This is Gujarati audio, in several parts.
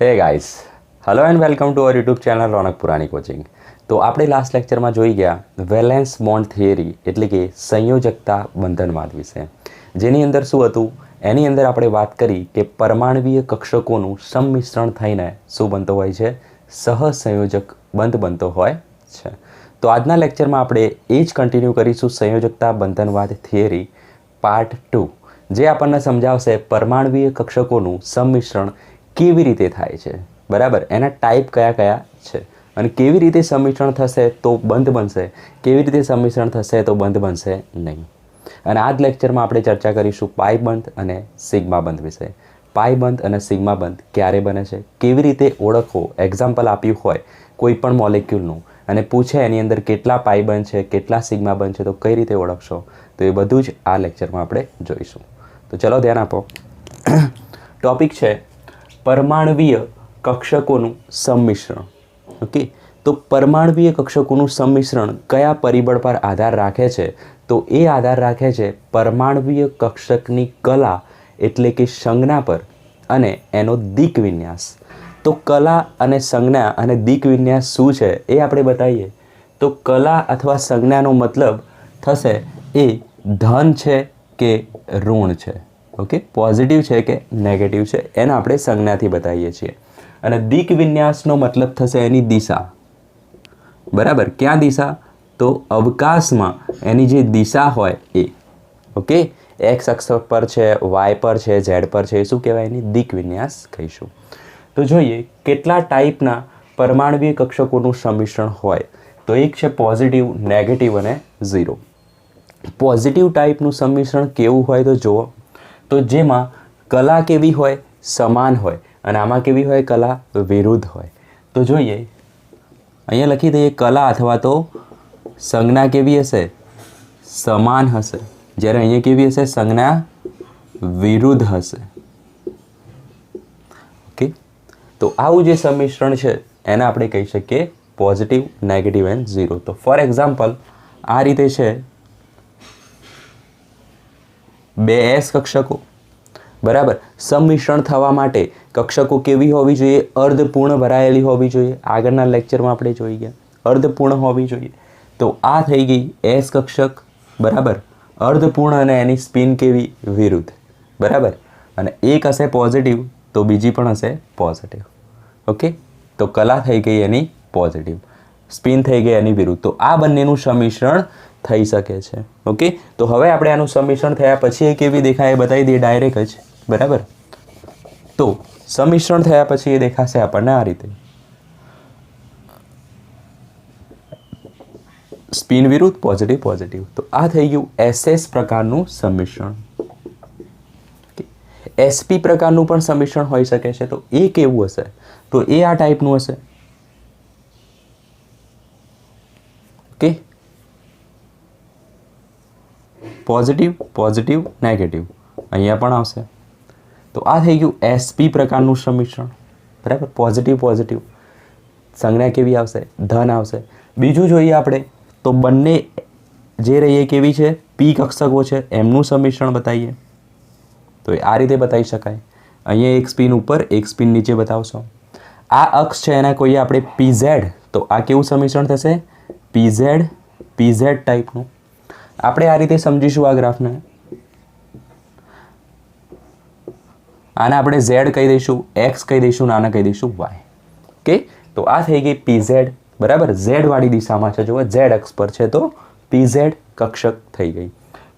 હે guys, hello and welcome to our YouTube channel Ronak Purani coaching. તો આપણે લાસ્ટ લેક્ચરમાં જોઈ ગયા વેલેન્સ બોન્ડ થિયરી એટલે કે સંયોજકતા બંધનવાદ વિશે, જેની અંદર શું હતું એની અંદર આપણે વાત કરી કે પરમાણવીય કક્ષકોનું સંમિશ્રણ થઈને શું બનતો હોય છે, સહસંયોજક બંધ બનતો હોય છે. તો આજના લેક્ચરમાં આપણે એ જ કન્ટિન્યુ કરીશું સંયોજકતા બંધનવાદ થિયરી પાર્ટ 2, જે આપણને સમજાવશે પરમાણવીય કક્ષકોનું સંમિશ્રણ કેવી રીતે થાય છે, બરાબર, એના ટાઈપ કયા કયા છે અને કેવી રીતે સંમિશ્રણ થશે તો બંધ બનશે, કેવી રીતે સંમિશ્રણ થશે તો બંધ બનશે નહીં. અને આ જ લેક્ચરમાં આપણે ચર્ચા કરીશું પાઈ બંધ અને સિગ્મા બંધ વિશે. પાઈ બંધ અને સિગ્મા બંધ ક્યારે બને છે, કેવી રીતે ઓળખવો, એક્ઝામ્પલ આપ્યું હોય કોઈ પણ મોલેક્યુલનું અને પૂછે એની અંદર કેટલા પાઈ બંધ છે, કેટલા સિગ્મા બંધ છે, તો કઈ રીતે ઓળખશો, તો એ બધું જ આ લેક્ચરમાં આપણે જોઈશું. તો ચલો ધ્યાન આપો. ટોપિક છે પરમાણવીય કક્ષકોનું સંમિશ્રણ. ઓકે, તો પરમાણવીય કક્ષકોનું સંમિશ્રણ કયા પરિબળ પર આધાર રાખે છે, તો એ આધાર રાખે છે પરમાણવીય કક્ષકની કલા એટલે કે સંજ્ઞા પર અને એનો દિક વિન્યાસ. તો કલા અને સંજ્ઞા અને દિક વિન્યાસ શું છે એ આપણે બતાવીએ. તો કલા અથવા સંજ્ઞાનો મતલબ થશે એ ધન છે કે ઋણ છે, ઓકે, પોઝિટિવ છે કે નેગેટિવ છે, એને આપણે સંજ્ઞાથી બતાવીએ છીએ. અને દિક વિન્યાસનો મતલબ થશે એની દિશા, બરાબર. ક્યાં દિશા? તો અવકાશમાં એની જે દિશા હોય એ, ઓકે, એક્સ અક્ષ પર છે, વાય પર છે, ઝેડ પર છે, એ શું કહેવાય? એની દિક વિન્યાસ કહીશું. તો જોઈએ કેટલા ટાઈપના પરમાણવીય કક્ષકોનું સંમિશ્રણ હોય. તો એક છે પોઝિટિવ, નેગેટિવ અને ઝીરો. પોઝિટિવ ટાઈપનું સંમિશ્રણ કેવું હોય તો જુઓ, તો જેમાં કલા કેવી હોય? સમાન હોય. અને આમાં કેવી હોય? કલા વિરુદ્ધ હોય. તો જોઈએ અહીંયા લખી દઈએ કલા અથવા તો સંજ્ઞા કેવી હશે? સમાન હશે. જ્યારે અહીંયા કેવી હશે? સંજ્ઞા વિરુદ્ધ હશે. ઓકે, તો આવું જે સંમિશ્રણ છે એને આપણે કહી શકીએ પોઝિટિવ, નેગેટિવ એન્ડ ઝીરો. તો ફોર એક્ઝામ્પલ આ રીતે છે બે એસ કક્ષકો, બરાબર. સંમિશ્રણ થવા માટે કક્ષકો કેવી હોવી જોઈએ? અર્ધપૂર્ણ ભરાયેલી હોવી જોઈએ. આગળના લેક્ચરમાં આપણે જોઈ ગયા અર્ધપૂર્ણ હોવી જોઈએ. તો આ થઈ ગઈ એસ કક્ષક, બરાબર, અર્ધપૂર્ણ અને એની સ્પિન કેવી? વિરુદ્ધ, બરાબર. અને એક હશે પોઝિટિવ તો બીજી પણ હશે પોઝિટિવ. ઓકે, તો કલા થઈ ગઈ એની પોઝિટિવ, સ્પિન થઈ ગઈ એની વિરુદ્ધ. તો આ બંનેનું સંમિશ્રણ થઈ શકે છે. ઓકે, તો હવે આપણે આનું સંમિશ્રણ થયા પછી એ કેવી દેખાય એ બતાવી દઈએ ડાયરેક્ટ જ, બરાબર. તો સંમિશ્રણ થયા પછી એ દેખાશે આપણને આ રીતે, સ્પિન વિરુદ્ધ, પોઝિટિવ પોઝિટિવ. તો આ થઈ ગયું એસએસ પ્રકારનું સંમિશ્રણ. એસપી પ્રકારનું પણ સંમિશ્રણ હોઈ શકે છે. તો એ કેવું હશે? તો એ આ ટાઈપનું હશે. ઓકે, પોઝિટિવ પોઝિટિવ નેગેટિવ અહીંયા પણ આવશે. તો આ થઈ ગયું એસપી પ્રકારનું સંમિશ્રણ, બરાબર. પોઝિટિવ પોઝિટિવ, સંજ્ઞા કેવી આવશે? ધન આવશે. બીજું જોઈએ આપણે તો બંને જે રહીએ કેવી છે? પી કક્ષકો છે, એમનું સંમિશ્રણ બતાવીએ. તો આ રીતે બતાવી શકાય. અહીંયા એક સ્પિન ઉપર, એક સ્પિન નીચે બતાવશો. આ અક્ષ છે એના કોઈ આપણે પીઝેડ, તો આ કેવું સંમિશ્રણ થશે? પીઝેડ પીઝેડ ટાઈપનું. આપણે આ રીતે સમજીશું આ ગ્રાફને. આને આપણે ઝેડ કહી દઈશું, એક્સ કહી દઈશું, આને કહી દઈશું વાય. ઓકે, તો આ થઈ ગઈ પીઝેડ, બરાબર. ઝેડ વાળી દિશામાં છે, જુઓ ઝેડ અક્ષ પર છે તો પીઝેડ કક્ષક થઈ ગઈ.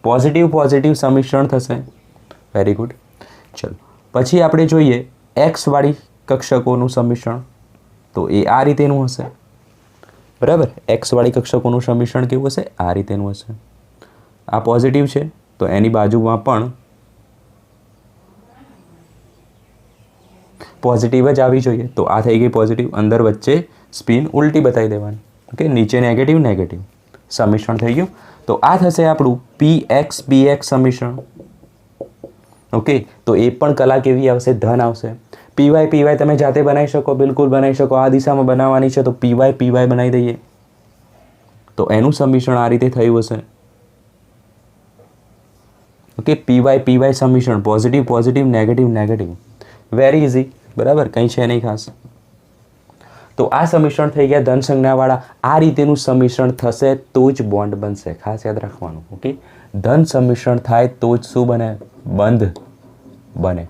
પોઝિટિવ પોઝિટિવ સંમિશ્રણ થશે. Very good. ચલો પછી આપણે જોઈએ એક્સ વાળી કક્ષકોનું સંમિશ્રણ. તો એ આ રીતેનું હશે, બરાબર. એક્સ વાળી કક્ષકોનું સંમિશ્રણ કેવું હશે? આ રીતેનું હશે. આ પોઝિટિવ છે તો એની બાજુમાં પણ પોઝિટિવ જ આવી જોઈએ. તો આ થઈ ગઈ પોઝિટિવ, અંદર વચ્ચે સ્પિન ઉલટી બતાવી દેવાની. ઓકે, નીચે નેગેટિવ નેગેટિવ સંમિશ્રણ થઈ ગયું. તો આ થશે આપણું પી એક્સ સંમિશ્રણ. ઓકે, તો એ પણ કલા કેવી આવશે? ધન આવશે. પીવાય પીવાય તમે જાતે બનાવી શકો, બિલકુલ બનાવી શકો. આ દિશામાં બનાવવાની છે તો પીવાય પીવાય બનાવી દઈએ. તો એનું સંમિશ્રણ આ રીતે થયું હશે. ઓકે, પીવાય પીવાય સંમિશ્રણ, positive positive negative negative. Very easy. બરાબર, કંઈ છે નહીં ખાસ. તો આ સમિશ્રણ થઈ ગયા ધન સંજ્ઞાવાળા. આ રીતેનું સમિશ્રણ થશે તો જ બોન્ડ બનશે, ખાસ યાદ રાખવાનું. ઓકે, ધન સમિશ્રણ થાય તો જ શું બને? બંધ બને.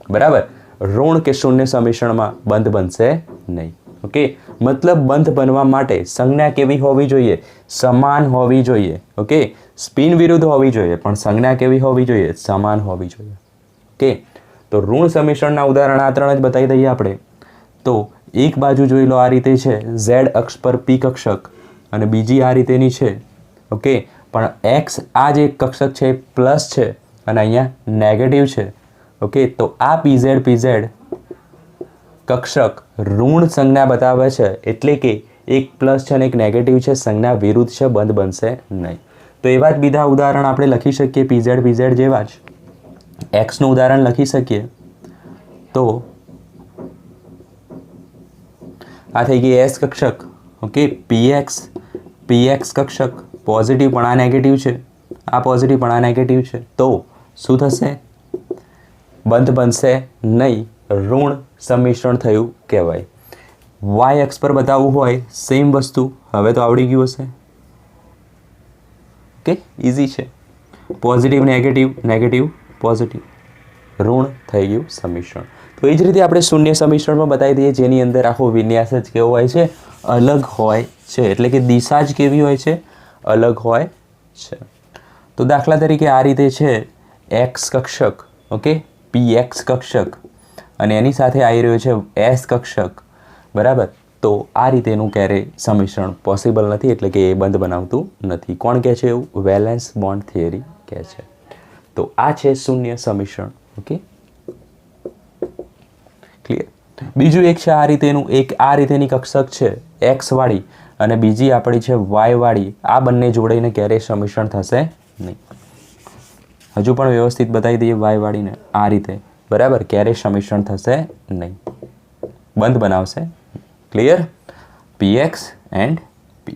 બરાબર, ઋણ કે શૂન્ય સમિશ્રણમાં બંધ બનશે નહીં. ઓકે, મતલબ બંધ બનવા માટે સંજ્ઞા કેવી હોવી જોઈએ? સમાન હોવી જોઈએ. ઓકે, સ્પિન વિરુદ્ધ હોવી જોઈએ, પણ સંજ્ઞા કેવી હોવી જોઈએ? સમાન હોવી જોઈએ. ઓકે, તો ઋણ સમિશ્રણના ઉદાહરણ આ 3 જ બતાવી દઈએ આપણે. તો એક બાજુ જોઈ લો, આ રીતે છે z અક્ષ પર p કક્ષક અને બીજી આ રીતેની છે. ઓકે, પણ x આ જે કક્ષક છે પ્લસ છે અને અહીંયા નેગેટિવ છે. ઓકે, તો આ pz કક્ષક ઋણ સંજ્ઞા બતાવે છે, એટલે કે એક પ્લસ છે અને એક નેગેટિવ છે, સંજ્ઞા વિરુદ્ધ છે, બંધ બનશે નહીં. તો એવા જ બીજા ઉદાહરણ આપણે લખી શકીએ pz જેવા જ. એક્સનું ઉદાહરણ લખી શકીએ તો આ થઈ ગઈ એસ કક્ષક. ઓકે, px કક્ષક પોઝિટિવ પણ આ નેગેટિવ છે, આ પોઝિટિવ પણ આ નેગેટિવ છે. તો શું થશે? બંધ બનશે નહીં, ઋણ સમિશ્રણ થયું કહેવાય. વાય અક્ષ પર બતાવવું હોય સેમ વસ્તુ, હવે તો આવડી ગયું હશે. ઓકે, ઇઝી છે. પોઝિટિવ નેગેટિવ, નેગેટિવ પોઝિટિવ, ઋણ થઈ ગયું સમિશ્રણ. તો એ જ રીતે આપણે શૂન્ય સમિશ્રણમાં બતાવી દઈએ, જેની અંદર આખો વિન્યાસ જ કેવો હોય છે? અલગ હોય છે. એટલે કે દિશા જ કેવી હોય છે? અલગ હોય છે. તો દાખલા તરીકે આ રીતે છે એક્સ કક્ષક. ઓકે, px કક્ષક અને એની સાથે આવી રહ્યો છે એસ કક્ષક. બરાબર, તો આ રીતેનું ક્યારેય સમિશ્રણ પોસિબલ નથી, એટલે કે એ બંધ બનાવતું નથી. કોણ કહે છે એવું? વેલેન્સ બોન્ડ થિયરી કહે છે. તો આ છે શૂન્ય સમિશ્રણ. Okay, clear. બીજું એક છે આ રીતેનું, એક આ રીતેની કક્ષક છે એક્સ વાળી અને બીજી આપણી છે વાય વાળી. આ બંને જોડીને ક્યારેય સમિશ્રણ થશે નહીં. હજુ પણ વ્યવસ્થિત બતાવી દઈએ વાય વાળીને આ રીતે. બરાબર, ક્યારેય સમિશ્રણ થશે નહીં, બંધ બનાવશે. ક્લિયર? px and py.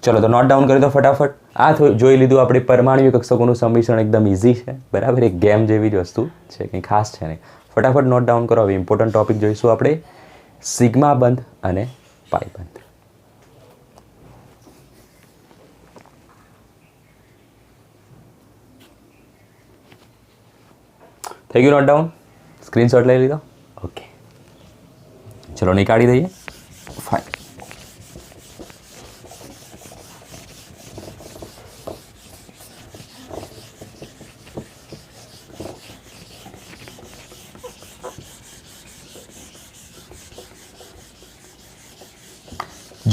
ચલો તો નોટ ડાઉન કરી દો ફટાફટ. આ જોઈ લીધું આપણે પરમાણ્વીય કક્ષકોનું સમિશ્રણ, એકદમ ઇઝી છે. બરાબર, એક ગેમ જેવી જ વસ્તુ છે, કંઈ ખાસ છે નહીં. ફટાફટ નોટ ડાઉન કરો. હવે ઇમ્પોર્ટન્ટ ટોપિક જોઈશું આપણે, સિગ્મા બંધ અને પાઈ બંધ. થઈ ગયું નોટ ડાઉન? સ્ક્રીનશોટ લઈ લીધો? ઓકે, ચલો નીકાળી દઈએ. ફાઇન.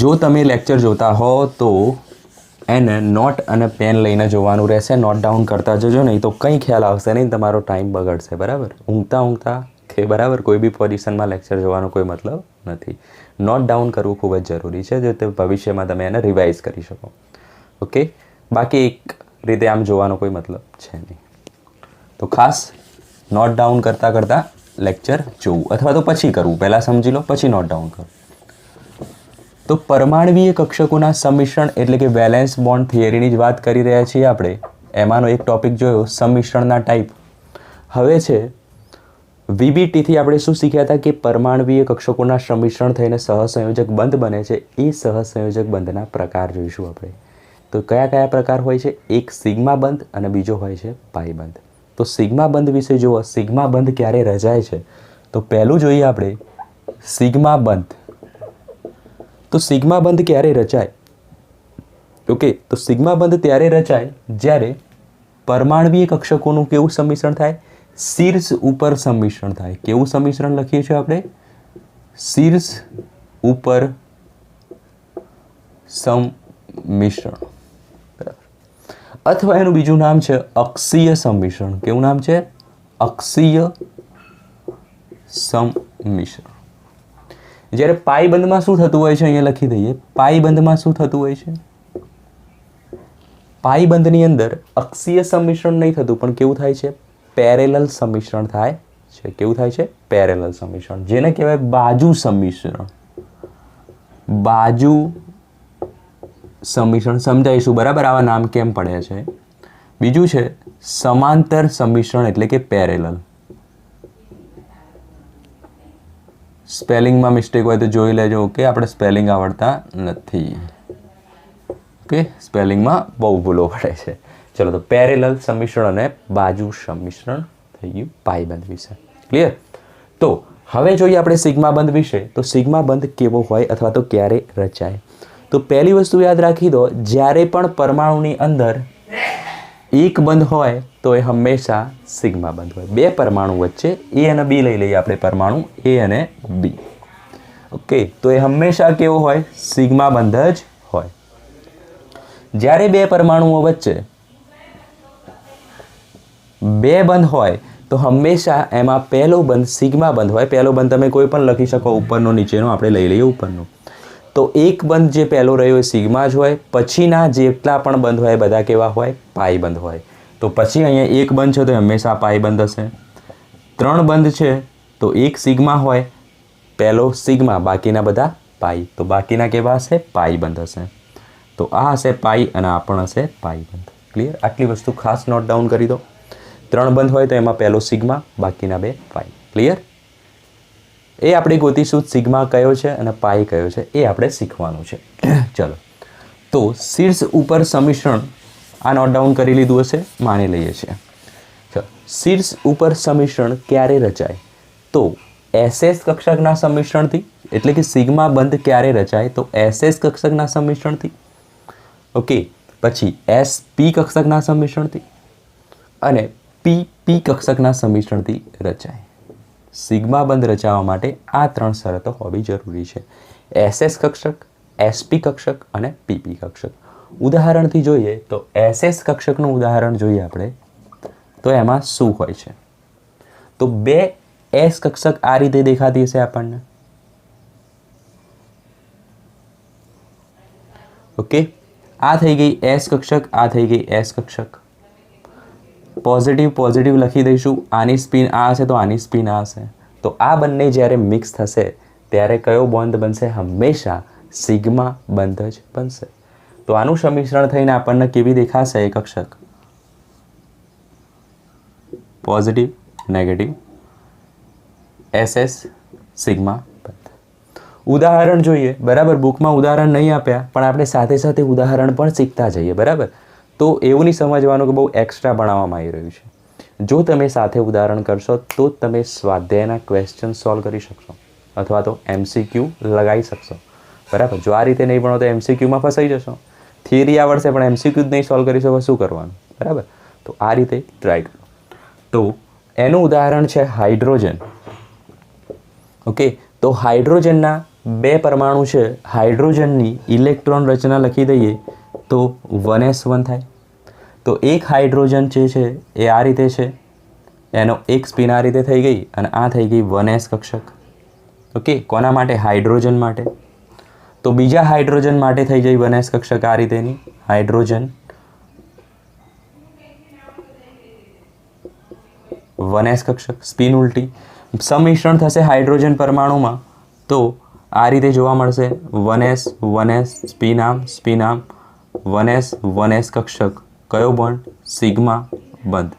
જો તમે લેક્ચર જોતા હો તો એને નોટ અને પેન લઈને જોવાનું રહેશે. નોટ ડાઉન કરતા જજો, નહીં તો કંઈ ખ્યાલ આવશે નહીં, તમારો ટાઈમ બગડશે. બરાબર, ઊંઘતા કે બરાબર કોઈ બી પોઝિશનમાં લેક્ચર જોવાનો કોઈ મતલબ નથી. નોટ ડાઉન કરવું ખૂબ જ જરૂરી છે, જો તે ભવિષ્યમાં તમે એને રિવાઇઝ કરી શકો. ઓકે, બાકી એક રીતે આમ જોવાનો કોઈ મતલબ છે નહીં. તો ખાસ નોટ ડાઉન કરતાં લેક્ચર જોવું, અથવા તો પછી કરવું. પહેલાં સમજી લો, પછી નોટ ડાઉન કરો. તો પરમાણ્વીય કક્ષકોના સમિશ્રણ એટલે કે વેલેન્સ બોન્ડ થિયરીની જ વાત કરી રહ્યા છીએ આપણે. એમાંનો એક ટોપિક જોયો સમિશ્રણના ટાઈપ. હવે છે VBTથી આપણે શું શીખ્યા હતા કે પરમાણ્વીય કક્ષકોના સમિશ્રણ થઈને સહસંયોજક બંધ બને છે. એ સહસંયોજક બંધના પ્રકાર જોઈશું આપણે. તો કયા કયા પ્રકાર હોય છે? એક સિગ્મા બંધ અને બીજો હોય છે પાઈ બંધ. તો સિગ્મા બંધ વિશે જુઓ. સિગ્મા બંધ ક્યારે રચાય છે? તો પહેલું જોઈએ આપણે સિગ્મા બંધ. તો સિગ્મા બંધ ક્યારે રચાય? ઓકે, તો સિગ્મા બંધ ત્યારે રચાય જ્યારે પરમાણ્વીય કક્ષકોનું કેવું સમિશ્રણ થાય? શીર્ષ ઉપર સમિશ્રણ થાય. કેવું સમિશ્રણ લખીએ છીએ આપણે? શીર્ષ ઉપર સમિશ્રણ. અથવા એનું બીજું નામ છે અક્ષીય સમિશ્રણ. કેવું નામ છે? અક્ષીય સમિશ્રણ. જ્યારે પાઈ બંધમાં શું થતું હોય છે? અહીંયા લખી દઈએ. પાઈ બંધમાં શું થતું હોય છે? પાઈ બંધની અંદર અક્ષીય સમિશ્રણ નહીં થતું, પણ કેવું થાય છે? પેરેલલ સમિશ્રણ થાય છે. કેવું થાય છે? પેરેલલ સમિશ્રણ, જેને કહેવાય બાજુ સમિશ્રણ. બાજુ સમિશ્રણ સમજાવીશું, બરાબર, આવા નામ કેમ પડે છે. બીજું છે સમાંતર સમિશ્રણ એટલે કે પેરેલલ. સ્પેલિંગમાં મિસ્ટેક હોય તો જોઈ લેજો. ઓકે, આપણે સ્પેલિંગ આવડતા નથી. ઓકે, સ્પેલિંગમાં બહુ ભૂલો પડે છે. ચલો, તો પેરેલલ સંમિશ્રણ અને બાજુ સંમિશ્રણ થઈ ગયું પાઈબંધ વિશે. ક્લિયર? તો હવે જોઈએ આપણે સિગ્મા બંધ વિશે. તો સિગ્મા બંધ કેવો હોય અથવા તો ક્યારે રચાય? તો પહેલી વસ્તુ યાદ રાખી દો, જ્યારે પણ પરમાણુની અંદર એક બંધ હોય તો એ હંમેશા સિગ્મા બંધ હોય. બે પરમાણુ વચ્ચે એ અને બી લઈ લઈએ આપણે, પરમાણુ એ અને બી. ઓકે, તો એ હંમેશા કેવો હોય? સિગ્મા બંધ જ હોય. જ્યારે બે પરમાણુઓ વચ્ચે બે બંધ હોય તો હંમેશા એમાં પહેલો બંધ સિગ્મા બંધ હોય. પહેલો બંધ તમે કોઈ પણ લખી શકો, ઉપરનો નીચેનો, આપણે લઈ લઈએ ઉપરનો. તો એક બંધ જે પહેલો રહ્યો એ સિગ્મા જ હોય. પછીના જેટલા પણ બંધ હોય બધા કેવા હોય? પાઈ બંધ હોય. તો પછી અહીંયા એક બંધ છે તો હંમેશા પાઈ બંધ હશે. ત્રણ બંધ છે તો એક સિગ્મા હોય, પહેલો સિગ્મા, બાકીના બધા પાઈ. તો બાકીના કેવા હશે? પાઈ બંધ હશે. તો આ હશે પાઈ અને આ પણ હશે પાઈ બંધ. ક્લિયર? આટલી વસ્તુ ખાસ નોટ ડાઉન કરી દો. ત્રણ બંધ હોય તો એમાં પહેલો સિગ્મા, બાકીના બે પાઈ. ક્લિયર? એ આપણે ગોતીશું સિગ્મા કયો છે અને પાઈ કયો છે, એ આપણે શીખવાનું છે. ચલો, તો શીર્ષ ઉપર સમિશ્રણ આ નોટ ડાઉન કરી લીધું હશે, માની લઈએ છીએ. ચલો, શીર્ષ ઉપર સમિશ્રણ ક્યારે રચાય? તો SS કક્ષકના સમિશ્રણથી, એટલે કે સિગ્મા બંધ ક્યારે રચાય? તો SS કક્ષકના સમિશ્રણથી. ઓકે, પછી SP કક્ષકના સમિશ્રણથી અને PP કક્ષકના સમિશ્રણથી રચાય. સિગ્મા બંધ રચાવવા માટે આ ત્રણ શરતો હોવી જરૂરી છે. SS કક્ષક, SP કક્ષક અને PP કક્ષક. ઉદાહરણથી જોઈએ તો SS કક્ષકનું ઉદાહરણ જોઈએ આપણે, તો એમાં શું હોય છે? તો બે S કક્ષક આ રીતે દેખાતી હશે આપણને. ઓકે, આ થઈ ગઈ S કક્ષક, આ થઈ ગઈ S કક્ષક. પોઝિટિવ પોઝિટિવ લખી દઈશું. આની સ્પિન આ હશે તો આની સ્પિન આ હશે. તો આ બંને જ્યારે મિક્સ થશે ત્યારે કયો બોન્ડ બનશે? હંમેશા સિગ્મા બંધ જ બનશે. તો આનું સમિશ્રણ થઈને આપણને કેવી દેખાશે એ કક્ષક? પોઝિટિવ નેગેટિવ SS સિગ્મા બંધ. ઉદાહરણ જોઈએ. બરાબર, બુકમાં ઉદાહરણ નહીં આપ્યા પણ આપણે સાથે સાથે ઉદાહરણ પણ શીખતા જઈએ. બરાબર, તો એવું નહીં સમજવાનું કે બહુ એક્સ્ટ્રા ભણાવવામાં આવી રહ્યું છે. જો તમે સાથે ઉદાહરણ કરશો તો તમે સ્વાધ્યાયના ક્વેશ્ચન સોલ્વ કરી શકશો અથવા તો MCQ લગાવી શકશો. બરાબર, જો આ રીતે નહીં ભણો તો MCQમાં ફસાઈ જશો. થિયરી આવડશે પણ MCQ જ નહીં સોલ્વ કરી શકો, શું કરવાનું? બરાબર, તો આ રીતે ટ્રાય કરો. તો એનું ઉદાહરણ છે હાઇડ્રોજન. ઓકે, તો હાઇડ્રોજનના બે પરમાણુ છે. હાઇડ્રોજનની ઇલેક્ટ્રોન રચના લખી દઈએ તો 1s1 થાય. તો એક હાઇડ્રોજન જે છે એ આ રીતે છે, એનો એક સ્પિન આ રીતે થઈ ગઈ અને આ થઈ ગઈ 1s કક્ષક. ઓકે, કોના માટે? હાઇડ્રોજન માટે. તો બીજા હાઇડ્રોજન માટે થઈ જાય 1s કક્ષક આ રીતેની. હાઇડ્રોજન 1s કક્ષક, સ્પિન ઉલટી. સમિશ્રણ થશે હાઇડ્રોજન પરમાણુમાં તો આ રીતે જોવા મળશે. 1s 1s સ્પિન આમ સ્પિન આમ, 1s 1s કક્ષક. કયો બોન્ડ? સિગ્મા બંધ.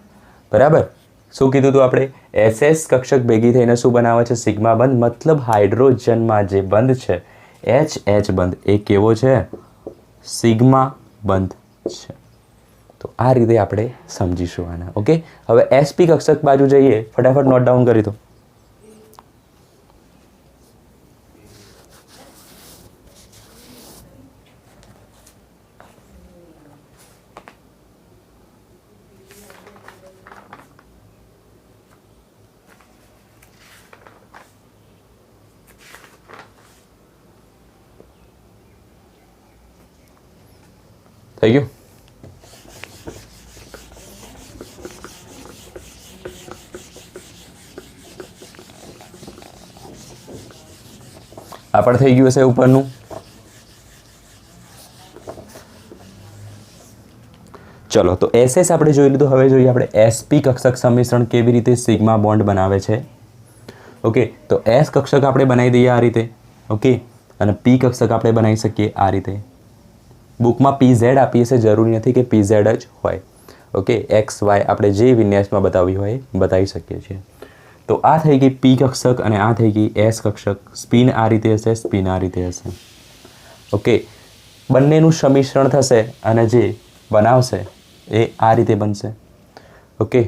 બરાબર, શું કીધું હતું આપણે? SS કક્ષક ભેગી થઈને શું બનાવે છે? સિગ્મા બંધ. મતલબ હાઇડ્રોજનમાં જે બંધ છે H બંધ, એ કેવો છે? સિગ્મા બંધ છે. તો આ રીતે આપણે સમજીશું આને. ઓકે, હવે SP કક્ષક બાજુ જઈએ. ફટાફટ નોટ ડાઉન કરી દો. થઈ ગયું? આ પણ થઈ ગયું હશે ઉપરનું. ચલો, તો SS આપણે જોઈ લીધું. હવે જોઈએ આપણે SP કક્ષક સમિશ્રણ કેવી રીતે સિગ્મા બોન્ડ બનાવે છે. ઓકે, તો S કક્ષક આપણે બનાવી દઈએ આ રીતે. ઓકે, અને P કક્ષક આપણે બનાવી શકીએ આ રીતે. બુકમાં PZ આપી હશે, જરૂરી નથી કે PZ જ હોય. ઓકે, XY આપણે જે વિન્યાસમાં બતાવી હોય બતાવી શકીએ છીએ. તો આ થઈ ગઈ પી કક્ષક અને આ થઈ ગઈ એસ કક્ષક. સ્પિન આ રીતે હશે, સ્પિન આ રીતે હશે. ઓકે, બંનેનું સંમિશ્રણ થશે અને જે બનાવશે એ આ રીતે બનશે. ઓકે,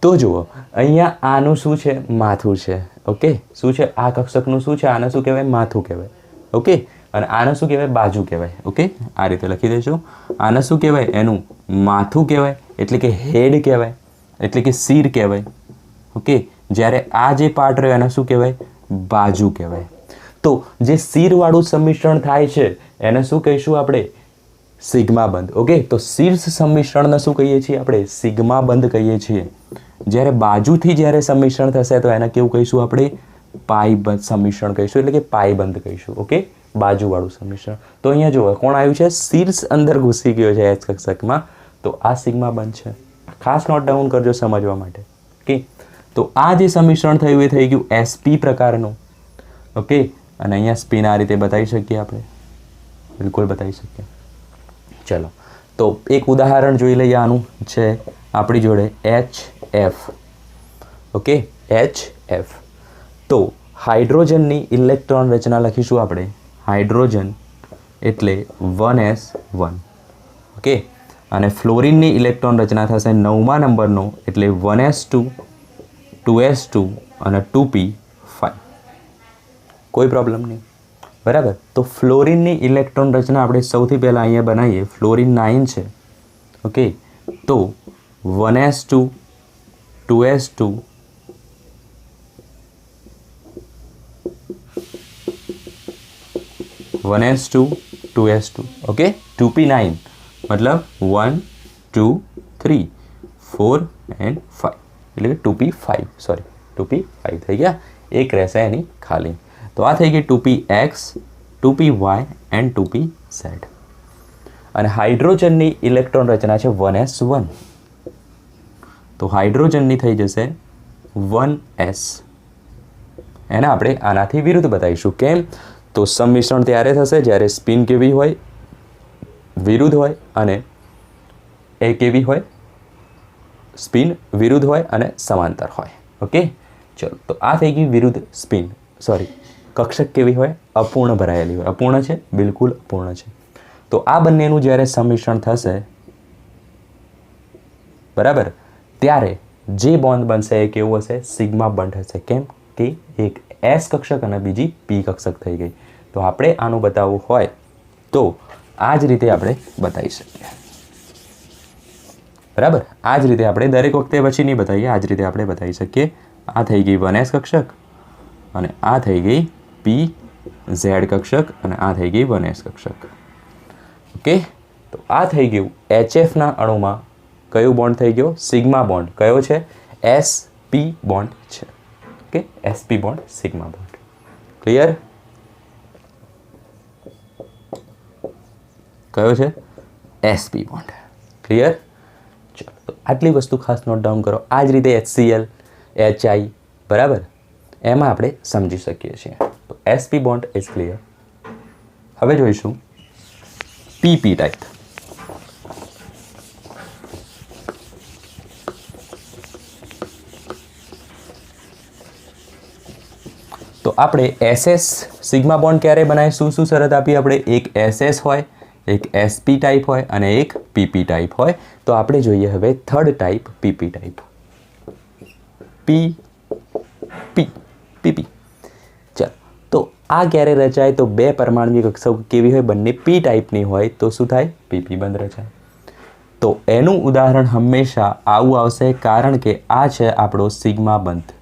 તો જુઓ અહીંયા આનું શું છે? માથું છે. ઓકે, શું છે? આ કક્ષકનું શું છે? આને શું કહેવાય? માથું કહેવાય. ઓકે, અને આને શું કહેવાય? બાજુ કહેવાય. ઓકે, આ રીતે લખી દઈશું. આને શું કહેવાય? એનું માથું કહેવાય, એટલે કે હેડ કહેવાય, એટલે કે શિર કહેવાય. ઓકે, જ્યારે આ જે પાર્ટ રહ્યો એને શું કહેવાય? બાજુ કહેવાય. તો જે શિરવાળું સંમિશ્રણ થાય છે એને શું કહીશું આપણે? સિગ્મા બંધ. ઓકે, તો શીર્ષ સંમિશ્રણને શું કહીએ છીએ આપણે? સિગ્મા બંધ કહીએ છીએ. જ્યારે બાજુથી જ્યારે સંમિશ્રણ થશે તો એને કેવું કહીશું આપણે? પાઈ બંધ સંમિશ્રણ કહીશું, એટલે કે પાઈ બંધ કહીશું. ઓકે, બાજુવાળું સંમિશ્રણ. તો અહીંયા જુઓ કોણ આવ્યું છે? શીર્ષ અંદર ઘૂસી ગયો છે એચ કક્ષકમાં, તો આ સિગ્મા બંધ છે. ખાસ નોટ ડાઉન કરજો સમજવા માટે. ઓકે, તો આ જે સંમિશ્રણ થયું એ થઈ ગયું એસપી પ્રકારનું. ઓકે, અને અહીંયા સ્પિન આ રીતે બતાવી શકીએ આપણે, બિલકુલ બતાવી શકીએ. ચલો, તો એક ઉદાહરણ જોઈ લઈએ. આનું છે આપણી જોડે HF. Okay, HF. તો હાઇડ્રોજનની ઇલેક્ટ્રોન રચના લખીશું આપણે. હાઇડ્રોજન એટલે 1s1. ઓકે, અને ફ્લોરિનની ઇલેક્ટ્રોન રચના થશે 9મા નંબરનો, એટલે 1s2, 2s2 અને 2p5. કોઈ પ્રોબ્લેમ નહીં, બરાબર. તો ફ્લોરિનની ઇલેક્ટ્રોન રચના આપણે સૌથી પહેલાં અહીંયા બનાવીએ. ફ્લોરિન 9 છે. ઓકે, તો 1s2, 2s2, 1s2, 2s2. Okay, 2p9 મતલબ 1, 2, 3, 4 એન્ડ 5, એટલે કે 2p5. સોરી, 2p5 થઈ ગયા. એક રહેશે એની ખાલી. તો આ થઈ ગઈ 2px, 2py એન્ડ 2pz. અને હાઇડ્રોજનની ઇલેક્ટ્રોન રચના છે 1s1. તો હાઇડ્રોજનની થઈ જશે 1s. એને આપણે આનાથી વિરુદ્ધ બતાવીશું. કેમ? તો સંમિશ્રણ ત્યારે થશે જ્યારે સ્પિન કેવી હોય? વિરુદ્ધ હોય, અને એ કેવી હોય? સ્પિન વિરુદ્ધ હોય અને સમાંતર હોય. ઓકે, ચલો, તો આ થઈ ગઈ વિરુદ્ધ સ્પિન. સોરી, કક્ષક કેવી હોય? અપૂર્ણ ભરાયેલી હોય. અપૂર્ણ છે? બિલકુલ અપૂર્ણ છે. તો આ બંનેનું જ્યારે સંમિશ્રણ થશે, બરાબર, ત્યારે જે બોન્ડ બનશે એ કેવું હશે? સિગ્મા બંધ હશે. કેમ કે એક એસ કક્ષક અને બીજી પી કક્ષક થઈ ગઈ. તો આપણે આનું બતાવવું હોય તો આ જ રીતે આપણે બતાવી શકીએ. બરાબર, આ જ રીતે આપણે દરેક વખતે પછી નહીં બતાવીએ, આ જ રીતે આપણે બતાવી શકીએ. આ થઈ ગઈ 1s કક્ષક, અને આ થઈ ગઈ PZ કક્ષક, અને આ થઈ ગઈ 1s કક્ષક. ઓકે, તો આ થઈ ગયું HFના અણુમાં કયું બોન્ડ થઈ ગયો? Sigma bond. કયો છે? SP બોન્ડ છે. Okay, SP bond, sigma bond. Clear? કયો છે? SP bond. ક્લિયર? ચલો, તો આટલી વસ્તુ ખાસ નોટ ડાઉન કરો. આ જ રીતે HCl, HI, બરાબર, એમાં આપણે સમજી શકીએ છીએ. તો SP બોન્ડ ઇઝ ક્લિયર. હવે જોઈશું PP ટાઈપ. તો આપણે SS સિગ્મા બોન્ડ ક્યારે બનાવીશું? શું શરત આપી આપણે? એક SS હોય, એક SP ટાઈપ હોય અને એક PP ટાઈપ હોય. તો આપણે જોઈએ હવે third type, PP type. PP. ચાલો, તો આ ક્યારે રચાય? તો બે પરમાણુની કક્ષક કેવી હોય? બંને P ટાઈપની હોય. તો શું થાય? PP બંધ રચાય. તો એનું ઉદાહરણ હંમેશા આવું આવશે, કારણ કે આ છે આપણો સિગ્મા બંધ.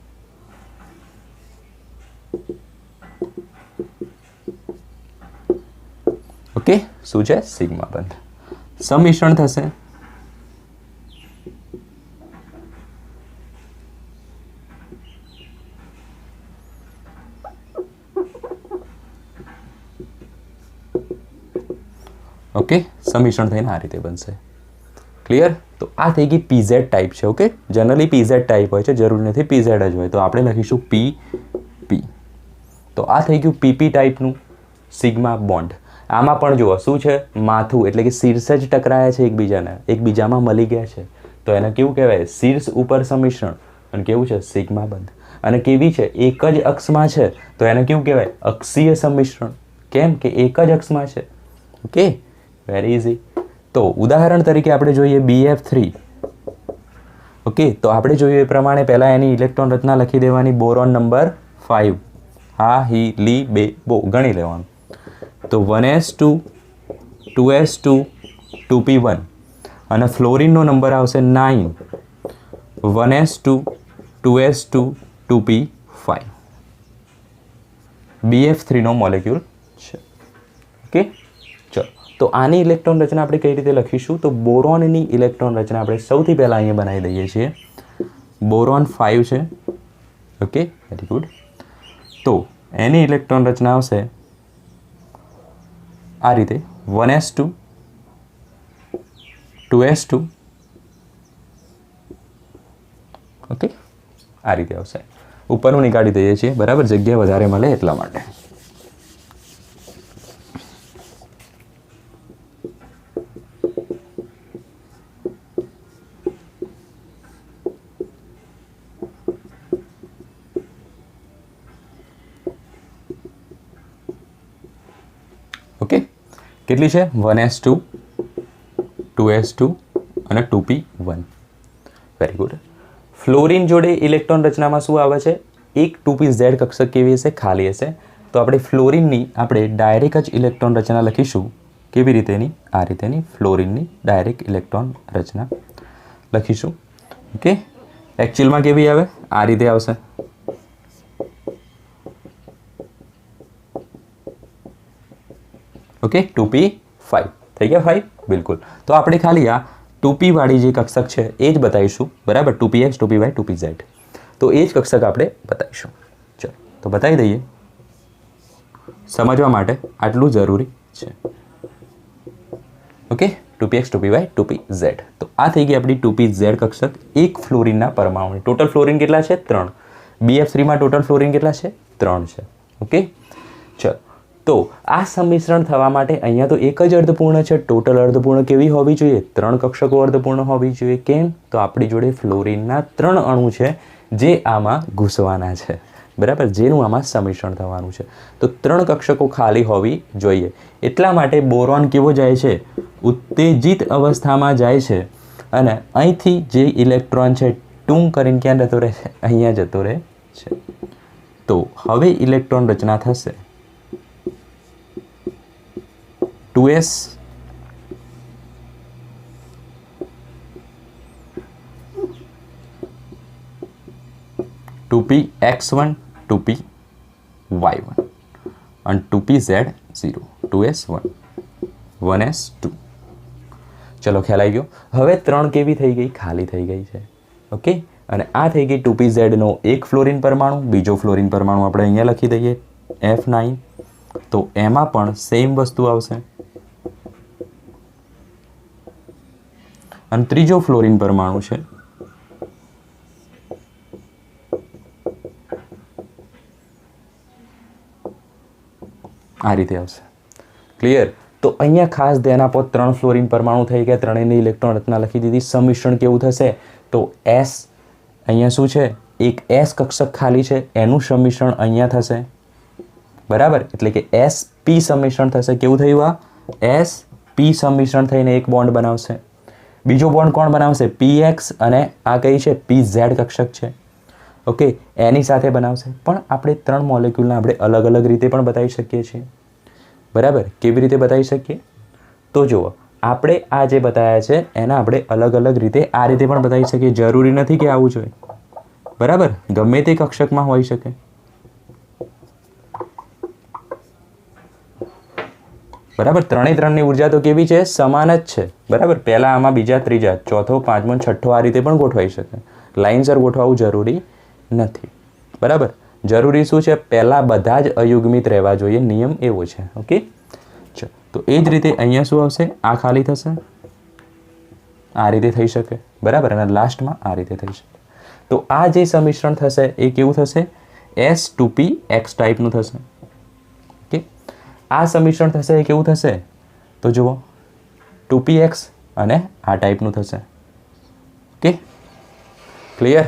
ઓકે, શું છે? સિગ્મા બંધ. સંમિશ્રણ થશે. ઓકે, સંમિશ્રણ થઈને આ રીતે બનશે. ક્લિયર? તો આ થઈ ગઈ PZ ટાઈપ છે. ઓકે, જનરલી PZ ટાઈપ હોય છે, જરૂરી નથી PZ જ હોય. તો આપણે લખીશું PP. તો આ થઈ ગયું PP ટાઈપનું સિગ્મા બોન્ડ. આમાં પણ જુઓ શું છે? માથું, એટલે કે શીર્ષ જ ટકરાયા છે એકબીજાના, એકબીજામાં મળી ગયા છે. તો એને કેવું કહેવાય? શીર્ષ ઉપર સંમિશ્રણ. અને કેવું છે? સિગ્મા બંધ. અને કેવી છે? એક જ અક્ષમાં છે તો એને કેવું કહેવાય? અક્ષીય સંમિશ્રણ. કેમ કે એક જ અક્ષમાં છે. Okay, very easy. તો ઉદાહરણ તરીકે આપણે જોઈએ BF3. ઓકે, તો આપણે જોયું એ પ્રમાણે પહેલાં એની ઇલેક્ટ્રોન રચના લખી દેવાની. Boron number 5. હા, હી, લી, બે, બો ગણી લેવાનું. તો 1s2 2s2 2p1 અને ફ્લોરિનનો નંબર આવશે 9. 1s2 2s2 2p5. BF3નો મોલેક્યુલ છે. ઓકે, ચલો. તો આની ઇલેક્ટ્રોન રચના આપણે કઈ રીતે લખીશું? તો બોરોનની ઇલેક્ટ્રોન રચના આપણે સૌથી પહેલાં અહીંયા બનાવી દઈએ છીએ. બોરોન 5 છે. Okay, very good. તો એની ઇલેક્ટ્રોન રચના આવશે આ રીતે. 1s2 2s2. ઓકે, આ રીતે આવશે. ઉપરનું નીકાળી દઈએ છીએ, બરાબર, જગ્યા વધારે મળે એટલા માટે. ઓકે, કેટલી છે? 1s2 2s2 અને 2p1. Very good. ફ્લોરિન જોડે ઇલેક્ટ્રોન રચનામાં શું આવે છે? એક 2pz કક્ષક કેવી હશે? ખાલી હશે. તો આપણે ફ્લોરિનની આપણે ડાયરેક્ટ જ ઇલેક્ટ્રોન રચના લખીશું. કેવી રીતેની? આ રીતેની ફ્લોરિનની ડાયરેક્ટ ઇલેક્ટ્રોન રચના લખીશું. ઓકે, એકચ્યુઅલમાં કેવી આવે? આ રીતે આવશે. ઓકે, 2p5 થઈ ગયા 5. બિલકુલ. તો આપણે ખાલી આ 2p વાળી જે કક્ષક છે એ જ બતાવીશું, બરાબર. 2px 2py 2pz. તો એ જ કક્ષક આપણે બતાવીશું. ચલો, તો બતાવી દઈએ. સમજવા માટે આટલું જરૂરી છે. Okay, 2px 2py 2pz. તો આ થઈ ગઈ આપણી 2pz કક્ષક. એક ફ્લોરિનના પરમાણુ. ટોટલ ફ્લોરિન કેટલા છે? 3. BF3માં ટોટલ ફ્લોરિન કેટલા છે? 3 છે. ઓકે, ચલો. તો આ સંમિશ્રણ થવા માટે અહીંયા તો એક જ અર્ધપૂર્ણ છે. ટોટલ અર્ધપૂર્ણ કેવી હોવી જોઈએ? 3 કક્ષકો અર્ધપૂર્ણ હોવી જોઈએ. કેમ? તો આપણી જોડે ફ્લોરિનના 3 અણુ છે જે આમાં ઘૂસવાના છે, બરાબર, જેનું આમાં સંમિશ્રણ થવાનું છે. તો 3 કક્ષકો ખાલી હોવી જોઈએ. એટલા માટે બોરોન કેવો જાય છે? ઉત્તેજિત અવસ્થામાં જાય છે. અને અહીંથી જે ઇલેક્ટ્રોન છે ટૂંક કરીને ક્યાં જતો રહે છે? અહીંયા જતો રહે છે. તો હવે ઇલેક્ટ્રોન રચના થશે 2s 2px1 2py1 અને 2pz0 2s1 1s2. ચલો, ખ્યાલ આવી ગયો. હવે 3 કેવી થઈ ગઈ? ખાલી થઈ ગઈ છે. ઓકે, અને આ થઈ ગઈ 2pz નો એક ફ્લોરિન પરમાણુ. બીજો ફ્લોરિન પરમાણુ આપણે અહીંયા લખી દઈએ F9. તો એમાં પણ સેમ વસ્તુ આવશે. અને ત્રીજો ફ્લોરિન પરમાણુ છે આ રીતે આવશે. ક્લિયર? તો અહીંયા ખાસ ધ્યાન આપો. 3 ફ્લોરિન પરમાણુ થઈ ગયા. ત્રણેયની ઇલેક્ટ્રોન રચના લખી દીધી. સંમિશ્રણ કેવું થશે? તો S અહીંયા શું છે? એક S કક્ષક ખાલી છે, એનું સંમિશ્રણ અહીંયા થશે, બરાબર. એટલે કે sp સંમિશ્રણ થશે. કેવું થયું? આ sp સંમિશ્રણ થઈને એક બોન્ડ બનાવશે. બીજો બોન્ડ કોણ બનાવશે? px. અને આ કઈ છે? pz કક્ષક છે. ઓકે, એની સાથે બનાવશે. પણ આપણે 3 મોલેક્યુલને આપણે અલગ અલગ રીતે પણ બતાવી શકીએ છીએ, બરાબર. કેવી રીતે બતાવી શકીએ? તો જુઓ, આપણે આ જે બતાવ્યા છે એના આપણે અલગ અલગ રીતે આ રીતે પણ બતાવી શકીએ. જરૂરી નથી કે આવું જોઈએ, બરાબર. ગમે તે કક્ષકમાં હોઈ શકે. બરાબર. ત્રણેય ઉર્જા તો કેવી છે? સમાન જ છે, બરાબર. પહેલા આમાં, બીજા ત્રીજા, ચોથો, પાંચમો, છઠ્ઠો આ રીતે પણ ગોઠવાઈ શકે. લાઇનસર ગોઠવવું જરૂરી નથી, બરાબર. જરૂરી શું છે? પહેલાં બધા જ અયુગ્મિત રહેવા જોઈએ. નિયમ એવો છે. ઓકે, ચલો. તો એ જ રીતે અહીંયા શું આવશે? આ ખાલી થશે, આ રીતે થઈ શકે, બરાબર. અને લાસ્ટમાં આ રીતે થઈ શકે. તો આ જે સંમિશ્રણ થશે એ કેવું થશે? S2px ટાઈપનું થશે. ઓકે, આ સંમિશ્રણ થશે એ કેવું થશે? તો જુઓ, 2px અને આ ટાઈપનું થશે. Okay, clear?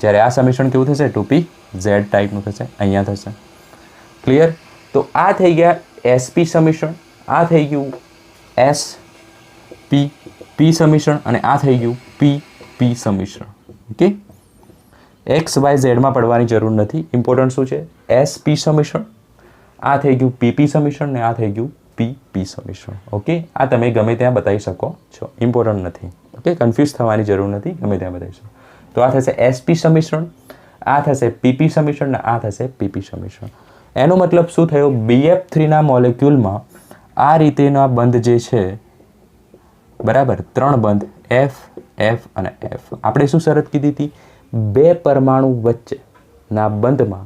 જ્યારે આ સમીકરણ કેવું થશે? 2p z ટાઈપનું થશે, અહીંયા થશે. ક્લિયર? તો આ થઈ ગયા SP સમીકરણ, આ થઈ ગયું SP p સમીકરણ અને આ થઈ ગયું PP સમીકરણ. ઓકે, એક્સ વાય ઝેડમાં પડવાની જરૂર નથી. ઇમ્પોર્ટન્ટ શું છે? SP સમીકરણ, આ થઈ ગયું PP સમીકરણ ને આ થઈ ગયું PP સમીકરણ. ઓકે, આ તમે ગમે ત્યાં બતાવી શકો છો, ઇમ્પોર્ટન્ટ નથી. ઓકે, કન્ફ્યુઝ થવાની જરૂર નથી, ગમે ત્યાં બતાવી શકો. તો આ થશે SP સમીકરણ, આ થશે PP સમીકરણ ને આ થશે PP સમીકરણ. એનો મતલબ શું થયો? BF3ના મોલેક્યુલમાં આ રીતેના બંધ જે છે, બરાબર, 3 બંધ F F અને F. આપણે શું શરત કીધી હતી? 2 પરમાણુ વચ્ચેના બંધમાં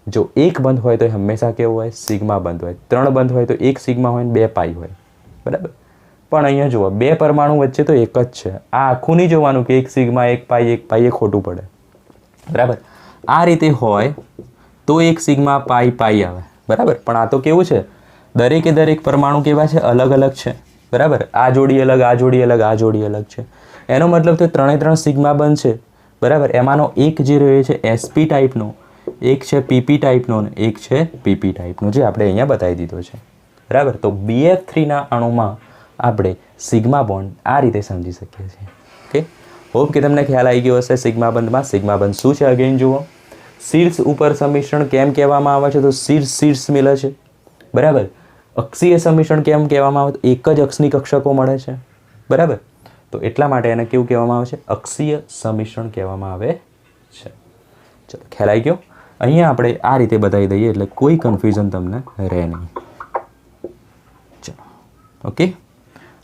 જો એક બંધ હોય તો હંમેશા કેવું હોય? સિગ્મા બંધ હોય. 3 બંધ હોય તો એક સિગ્મા હોય ને 2 પાઈ હોય, બરાબર. પણ અહીંયા જુઓ, 2 પરમાણુ વચ્ચે તો એક જ છે. આ આખું નહીં જોવાનું કે એક સિગ્મા એક પાઈ એ ખોટું પડે, બરાબર. આ રીતે હોય તો એક સિગ્મા પાઈ પાઈ આવે, બરાબર. પણ આ તો કેવું છે? દરેકે દરેક પરમાણુ કેવા છે? અલગ અલગ છે, બરાબર. આ જોડી અલગ, આ જોડી અલગ, આ જોડી અલગ છે. એનો મતલબ તો 3 સિગ્મા બંધ છે, બરાબર. એમાંનો એક જે રહ્યો છે SP ટાઈપનો, એક છે PP ટાઈપનો અને એક છે PP ટાઈપનો, જે આપણે અહીંયા બતાવી દીધો છે, બરાબર. તો BF3ના અણુમાં આપણે સિગ્મા બોન્ડ આ રીતે સમજી શકીએ છીએ. ઓકે, હોપ કે તમને ખ્યાલ આવી ગયો હશે સિગ્મા બંધમાં. સિગ્મા બંધ શું છે? અગેન જુઓ, શીર્ષ ઉપર સમીકરણ કેમ કહેવામાં આવે છે? તો શીર્ષ મિલે છે, બરાબર. અક્ષીય સમીકરણ કેમ કહેવામાં આવે? તો એક જ અક્ષની કક્ષકો મળે છે, બરાબર. તો એટલા માટે એને કેવું કહેવામાં આવે છે? અક્ષીય સમીકરણ કહેવામાં આવે છે. ચલો, ખ્યાલ આવી ગયો? અહીંયા આપણે આ રીતે બતાવી દઈએ એટલે કોઈ કન્ફ્યુઝન તમને રહે નહીં. ચલો, ઓકે.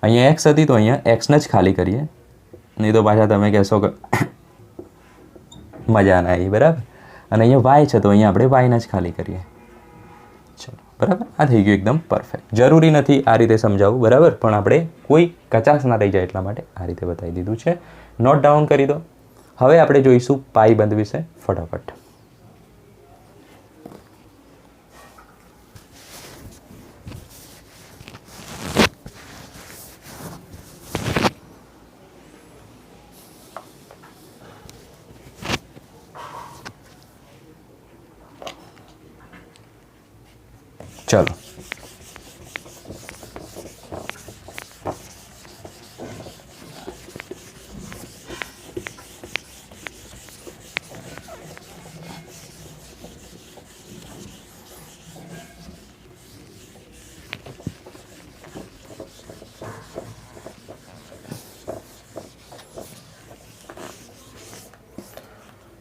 અહીંયા એક્સ હતી તો અહીંયા એક્સને જ ખાલી કરીએ, નહીં તો પાછા તમે કહેશો કે મજા ના આવી, બરાબર. અને અહીંયા વાય છે તો અહીંયા આપણે વાયને જ ખાલી કરીએ. ચલો, બરાબર. આ થઈ ગયું એકદમ પરફેક્ટ. જરૂરી નથી આ રીતે સમજાવવું, બરાબર, પણ આપણે કોઈ કચાશ ના રહી જાય એટલા માટે આ રીતે બતાવી દીધું છે. નોટ ડાઉન કરી દો. હવે આપણે જોઈશું પાઈ બંધ વિશે ફટાફટ. ચલો,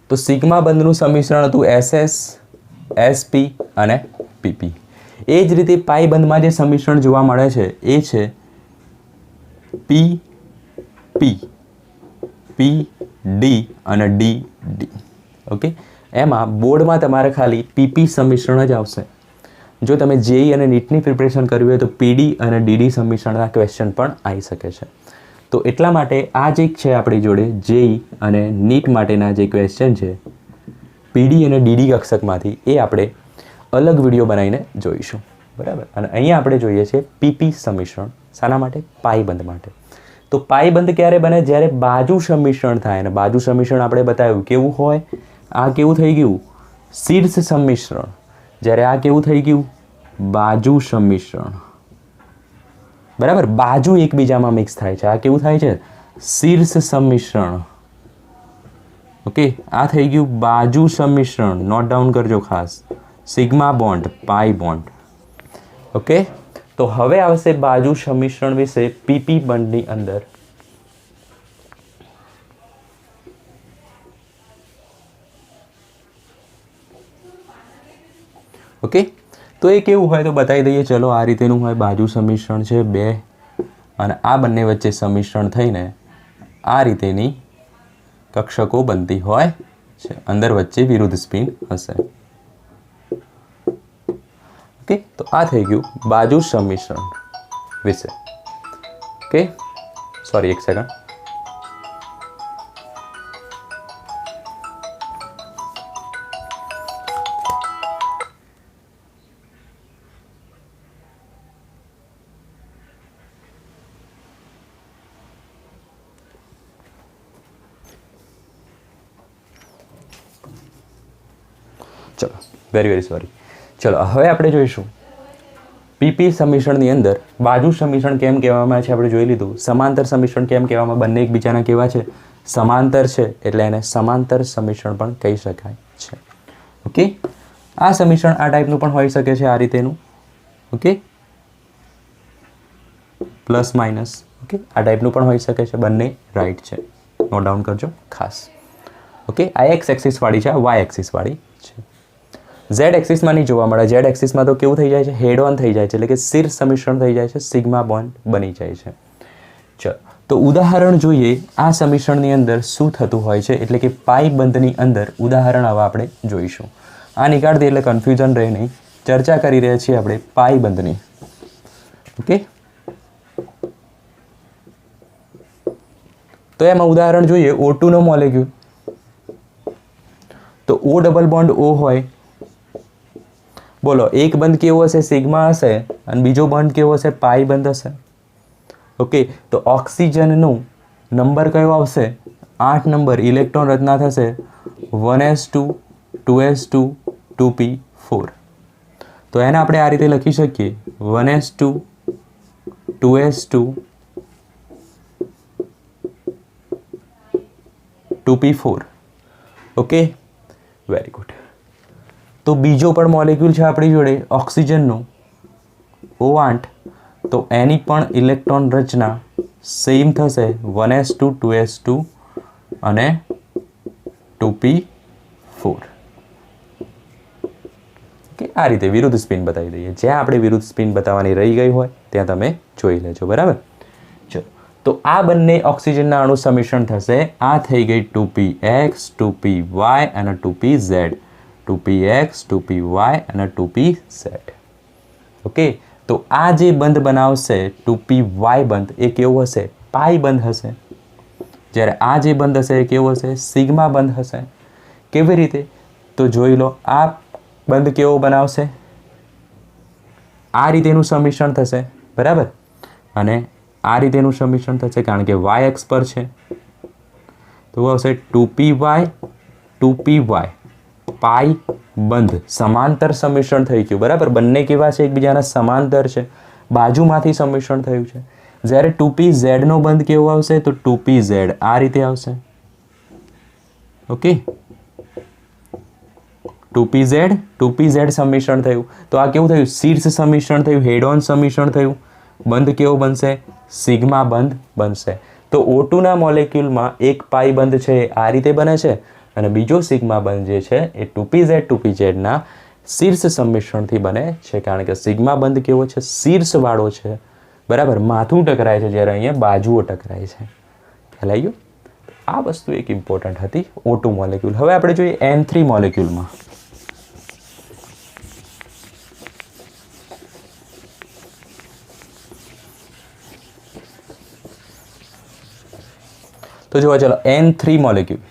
તો સિગ્મા બંધનું સમીકરણ હતું SS, SP અને PP. એ જ રીતે પાઈ બંધમાં જે સમીકરણ જોવા મળે છે એ છે PP, PD અને DD. ઓકે, એમાં બોર્ડમાં તમારે ખાલી PP સમીકરણ જ આવશે. જો તમે જેઈ અને નીટની પ્રિપરેશન કરવી હોય તો PD અને DD સમીકરણના ક્વેશ્ચન પણ આવી શકે છે. તો એટલા માટે આ જે છે આપણી જોડે જેઈ અને નીટ માટેના જે ક્વેશ્ચન છે PD અને DD કક્ષકમાંથી, એ આપણે અલગ વિડીયો બનાવીને જોઈશું, બરાબર. અને અહીંયા આપણે જોઈએ છીએ PP સમીકરણ. શાના માટે? પાઈ બંધ માટે. તો પાઈ બંધ ક્યારે બને? જ્યારે બાજુ સમીકરણ થાય. અને બાજુ સમીકરણ આપણે બતાવ્યું કેવું હોય? આ કેવું થઈ ગયું? શીર્ષ સમીકરણ. જ્યારે આ કેવું થઈ ગયું? બાજુ સમીકરણ, બરાબર. બાજુ એકબીજામાં મિક્સ થાય છે. આ કેવું થાય છે? શીર્ષ સમીકરણ. ઓકે, આ થઈ ગયું બાજુ સમીકરણ. નોટ ડાઉન કરજો ખાસ. સિગ્મા બોન્ડ, પાઈ બોન્ડ. ઓકે, તો હવે આવશે બાજુ સમીકરણ વિશે PP બંધની અંદર. ઓકે, તો એ કેવું હોય તો બતાવી દઈએ. ચલો, આ રીતેનું હોય. બાજુ સમીકરણ છે 2 અને આ બંને વચ્ચે સમીકરણ થઈને આ રીતેની કક્ષકો બનતી હોય છે. અંદર વચ્ચે વિરુદ્ધ સ્પિન હશે. ઓકે, તો આ થઈ ગયું બાજુ સમીકરણ વિશે. ઓકે, સોરી, એક સેકન્ડ. ચલો વેરી સોરી. ચલો હવે આપણે જોઈશું પીપી સમીકરણની અંદર બાજુ સમીકરણ કેમ કહેવામાં આવે છે આપણે જોઈ લીધું. સમાંતર સમીકરણ કેમ કહેવામાં, બંને એકબીજાના કેવા છે, સમાંતર છે, એટલે એને સમાંતર સમીકરણ પણ કહી શકાય છે. ઓકે, આ સમીકરણ આ ટાઈપનું પણ હોઈ શકે છે, આ રીતેનું. Okay, plus minus. ઓકે, આ ટાઈપનું પણ હોઈ શકે છે, બંને રાઈટ છે, નોટ ડાઉન કરજો ખાસ. ઓકે, આ એક્સ એક્સિસ વાળી છે, આ વાય એક્સિસ વાળી છે. ઝેડ એક્સિસમાં નહીં જોવા મળે. ઝેડ એક્સિસમાં તો કેવું થઈ જાય છે, હેડ ઓન થઈ જાય છે, એટલે કે શીર્ષ સમીકરણ થઈ જાય છે, સિગ્મા બોન્ડ બની જાય છે. ચલો તો ઉદાહરણ જોઈએ આ સમીકરણની અંદર શું થતું હોય છે, એટલે કે પાઈ બંધની અંદર ઉદાહરણ હવે આપણે જોઈશું. આ નીકાળી દે એટલે કન્ફ્યુઝન રહે નહીં. ચર્ચા કરી રહ્યા છીએ આપણે પાઈ બંધની. ઓકે, તો એમાં ઉદાહરણ જોઈએ O2 નો મોલેક્યુલ. તો O ડબલ બોન્ડ O હોય, બોલો એક બંધ કેવો હશે, સિગ્મા હશે, અને બીજો બંધ કેવો હશે, પાઈ બંધ હશે. ઓકે, તો ઓક્સિજનનું નંબર કયો આવશે, 8 નંબર. ઇલેક્ટ્રોન રચના થશે 1s2 2s2 2p4. તો એને આપણે આ રીતે લખી શકીએ 1s2 2s2 2p4. Okay, very good. તો બીજો પણ મોલેક્યુલ છે આપણી જોડે ઓક્સિજનનો O8. તો એની પણ ઇલેક્ટ્રોન રચના સેમ થશે 1s2 2s2 અને 2p4. ઓકે, આ રીતે વિરુદ્ધ સ્પિન બતાવી દઈએ. જ્યાં આપણે વિરુદ્ધ સ્પિન બતાવવાની રહી ગઈ હોય ત્યાં તમે જોઈ લેજો. બરાબર. ચલો, તો આ બંને ઓક્સિજનના અણુ સમિશ્રણ થશે. આ થઈ ગઈ 2px 2py અને 2pz. 2px 2py અને 2pz. ઓકે, તો આ જે બંધ બનાવશે 2py બંધ એ કેવો હશે, પાઈ બંધ હશે. જ્યારે આ જે બંધ હશે એ કેવો હશે, સિગ્મા બંધ હશે. કેવી રીતે, તો જોઈ લો. આ બંધ કેવો બનાવશે, આ રીતેનું સમિશ્રણ થશે. બરાબર. અને આ રીતેનું સમિશ્રણ થશે કારણ કે y અક્ષ પર છે. તો આવશે 2py 2py પાઈ બંધ. સમાંતર સમિશ્રણ થઈ ગયું. બરાબર. બંને કેવા છે, એકબીજાના સમાંતર છે, બાજુમાંથી સમિશ્રણ થયું છે. જ્યારે 2pz નો બંધ કેવો આવશે, તો 2pz આ રીતે આવશે. ઓકે, 2pz સમિશ્રણ થયું. તો આ કેવું થયું, શીર્ષ સમિશ્રણ થયું, હેડ ઓન સમિશ્રણ થયું. બંધ કેવો બનશે, સિગ્મા બંધ બનશે. તો O2 ના મોલેક્યુલમાં એક પાઈ બંધ છે આ રીતે બને છે, અને બીજો સિગ્મા બંધ જે છે એ 2pz ના શીર્ષ સંમિશ્રણથી બને છે. કારણ કે સિગ્મા બંધ કેવો છે, શીર્ષવાળો છે. બરાબર. માથું ટકરાય છે, જ્યારે અહીંયા બાજુઓ ટકરાય છે. ખ્યાલ આવી ગયો. આ વસ્તુ એક ઇમ્પોર્ટન્ટ હતી O2 મોલેક્યુલ. હવે આપણે જોઈએ N3 મોલેક્યુલમાં. તો જોવા ચાલો N3 મોલેક્યુલ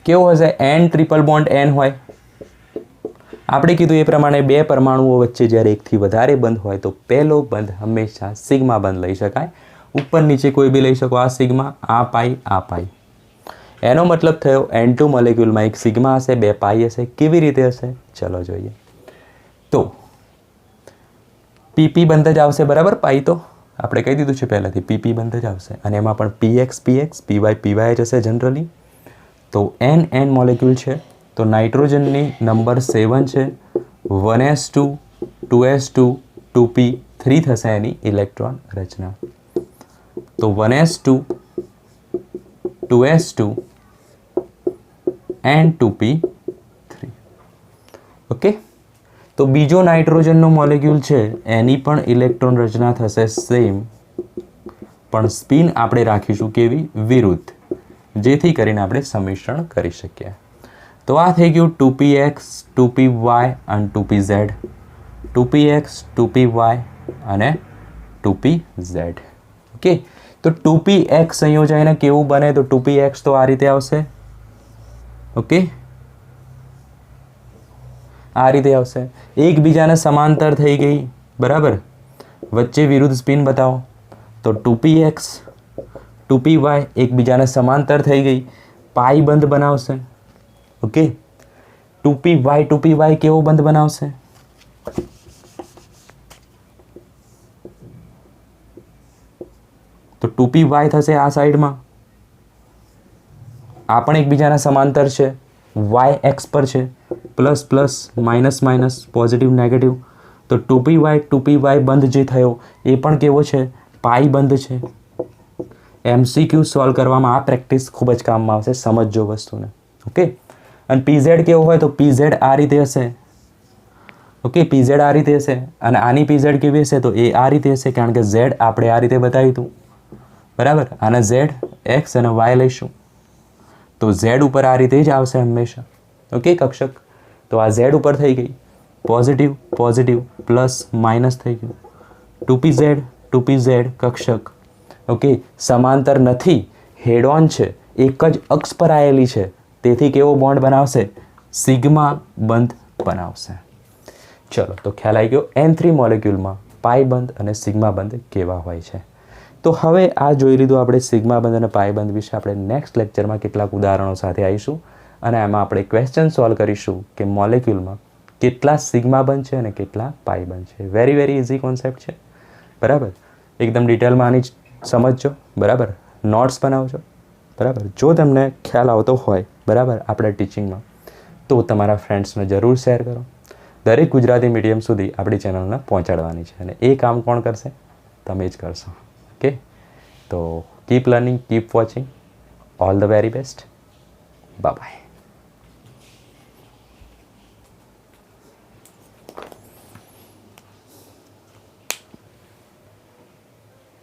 કેવો હશે, N ટ્રિપલ બોન્ડ N હોય. આપણે કીધું એ પ્રમાણે બે પરમાણુઓ વચ્ચે જ્યારે એકથી વધારે બંધ હોય તો પહેલો બંધ હંમેશા સિગ્મા બંધ લઈ શકાય. ઉપર નીચે કોઈ બી લઈ શકો. આ સિગ્મા, આ પાઈ, આ પાઈ. એનો મતલબ થયો N2 મોલેક્યુલમાં એક સિગ્મા હશે, બે પાઈ હશે. કેવી રીતે હશે, ચલો જોઈએ. તો PP બંધ જ આવશે. બરાબર. પાઈ તો આપણે કહી દીધું છે પહેલાંથી, PP બંધ જ આવશે. અને એમાં પણ PX PX, PY PY જ હશે જનરલી. તો NN મોલેક્યુલ છે. તો નાઇટ્રોજનની નંબર 7 છે. 1s2 2s2 2p3 થશે એની ઇલેક્ટ્રોન રચના. તો 1s2 2s2 and 2p3. Okay, તો બીજો નાઇટ્રોજનનો મોલેક્યુલ છે એની પણ ઇલેક્ટ્રોન રચના થશે સેમ, પણ સ્પિન આપણે રાખીશું કેવી, વિરુદ્ધ, જેથી કરીને આપણે સમિશ્રણ કરી શકીએ. તો આ થઈ ગયું 2px 2py અને 2pz. 2px 2py અને 2pz. ઓકે, તો 2px સંયોજાઈને કેવું બને, તો 2px તો આ રીતે આવશે. ઓકે, આ રીતે આવશે. એકબીજાને સમાંતર થઈ ગઈ. બરાબર. વચ્ચે વિરુદ્ધ સ્પિન બતાવો. તો 2px 2py એકબીજાને સમાંતર થઈ ગઈ, પાઈ બંધ બનાવશે. ઓકે 2py કેવો બંધ બનાવશે? તો 2py થશે આ સાઈડમાં, આ પણ એકબીજાના સમાંતર છે, y એક્સ પર છે, plus plus minus minus positive negative. તો 2py બંધ જે થયો એ પણ કેવો છે? પાઈ બંધ છે. MCQ સોલ્વ કરવામાં આ પ્રેક્ટિસ ખૂબ જ કામમાં આવશે, સમજજો વસ્તુને. ઓકે, અને pz કેવો હોય તો pz આ રીતે હશે. ઓકે, pz આ રીતે હશે અને આની pz કેવી હશે તો એ આ રીતે હશે, કારણ કે z આપણે આ રીતે બતાવ્યું હતું, બરાબર. આને z x અને y લઈશું તો z ઉપર આ રીતે જ આવશે હંમેશા. ઓકે કક્ષક, તો આ z ઉપર થઈ ગઈ પોઝિટિવ પોઝિટિવ પ્લસ માઇનસ થઈ ગયું. 2pz કક્ષક. ઓકે, સમાંતર નથી, હેડ ઓન છે, એક જ અક્ષ પર આવેલી છે, તેથી કેવો બોન્ડ બનાવશે? સિગ્મા બંધ બનાવશે. ચલો, તો ખ્યાલ આવી ગયો N3 મોલેક્યુલમાં પાઈ બંધ અને સિગ્મા બંધ કેવા હોય છે. તો હવે આ જોઈ લીધું આપણે સિગ્મા બંધ અને પાઈ બંધ વિશે. આપણે નેક્સ્ટ લેક્ચરમાં કેટલાક ઉદાહરણો સાથે આવીશું અને એમાં આપણે ક્વેશ્ચન સોલ્વ કરીશું કે મોલેક્યુલમાં કેટલા સિગ્મા બંધ છે અને કેટલા પાઈ બંધ છે. વેરી વેરી ઇઝી કોન્સેપ્ટ છે, બરાબર. એકદમ ડિટેલમાં આની સમજજો, બરાબર. નોટ્સ બનાવજો, બરાબર. જો તમને ખ્યાલ આવતો હોય, બરાબર, આપણા ટીચિંગમાં, તો તમારા ફ્રેન્ડ્સને જરૂર શેર કરો. દરેક ગુજરાતી મીડિયમ સુધી આપણી ચેનલને પહોંચાડવાની છે અને એ કામ કોણ કરશે? તમે જ કરશો. ઓકે, તો keep learning, keep watching. All the very best. Bye bye.